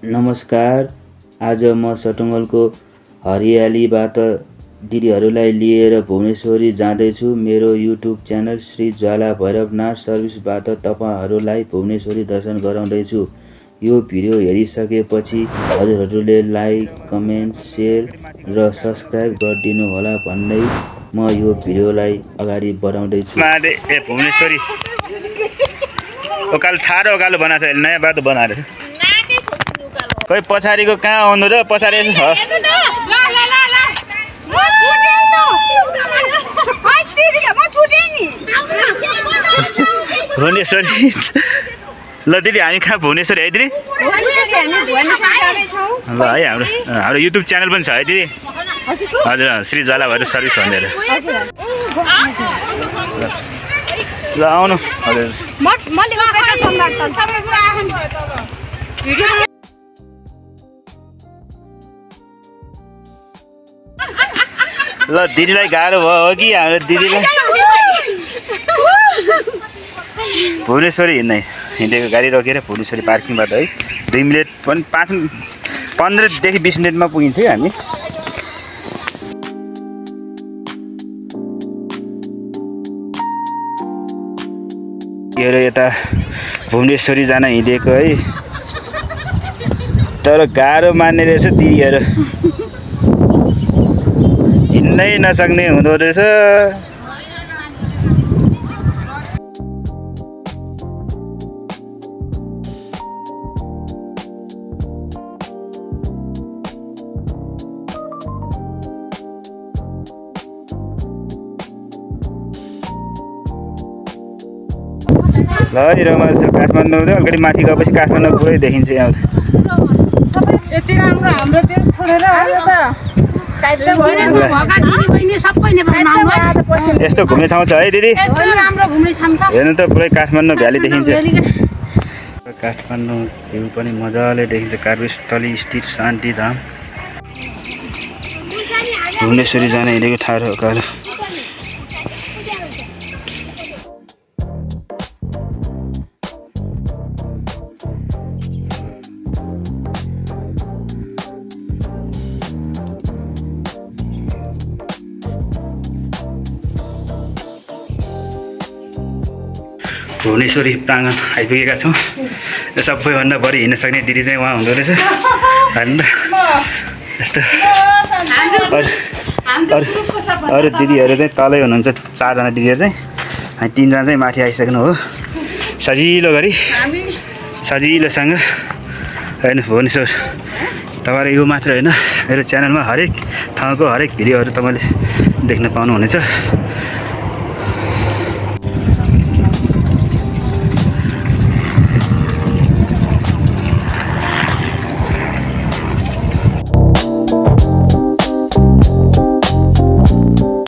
नमस्कार। आज म सटुङ्गलको हरियालीबाट दिदीहरूलाई लिएर भुवनेश्वरी जाँदैछु। मेरो युट्युब च्यानल श्री ज्वाला भैरवनाथ सर्भिसबाट तपाईँहरूलाई भुवनेश्वरी दर्शन गराउँदैछु। यो भिडियो हेरिसकेपछि हजुरहरूले लाइक, कमेन्ट, सेयर र सब्सक्राइब गरिदिनु होला भन्दै म यो भिडियोलाई अगाडि बढाउँदैछु। भुवनेश्वरी उकालो ठाडो उकालो बनाएको छ, नयाँ बाटो बनाएर खोइ पछाडिको कहाँ आउनु र पछाडि भुवनेश्वरी। ल दिदी हामी कहाँ भुवनेश्वरी है दिदी? ल है हाम्रो युट्युब च्यानल पनि छ है दिदी? हजुर, श्री ज्वाला भैरव सर्भिस भनेर। ल आउनु हजुर। ल दिदीलाई गाह्रो भयो हो कि हाम्रो दिदीलाई भुवनेश्वरी हिँडेको गाडी रोकेर भुवनेश्वरी पार्किङबाट है 2 मिनट पनि 15 देखि 20 मिनटमा पुगिन्छ है हामी। यो यता भुवनेश्वरी जान हिँडेको है, तर गाह्रो मान्ने रहेछ दिदीहरू, हिँड्नै नसक्ने हुँदो रहेछ। ल रमाइलो काठमाडौँ अलिकति माथि गएपछि काठमाडौँ पुरै देखिन्छ यहाँ। यति राम्रो हाम्रो देश छोडेर यस्तो घुम्ने ठाउँ छ है दिदी? हेर्नु त पुरै काठमाडौँ भ्याली देखिन्छ। काठमाडौँ भ्यू पनि मजाले देखिन्छ। कार्बेस्थली स्थित शान्तिधाम भुवनेश्वरी जान हिँडेको ठाडो उकालो। भुवनेश्वरी प्राङ्गण आइपुगेका छौँ। सबैभन्दा बढी हिँड्न सक्ने दिदी चाहिँ उहाँ हुँदो रहेछ होइन त? यस्तो अरू दिदीहरू चाहिँ तलै हुनुहुन्छ, 4 जना दिदीहरू चाहिँ, हामी 3 जना चाहिँ माथि आइसक्नु हो। सजिलो गरी सजिलोसँग होइन भुवनेश्वर। तपाईँहरू यो मात्र होइन, मेरो च्यानलमा हरेक ठाउँको हरेक भिडियोहरू तपाईँले देख्न पाउनुहुनेछ।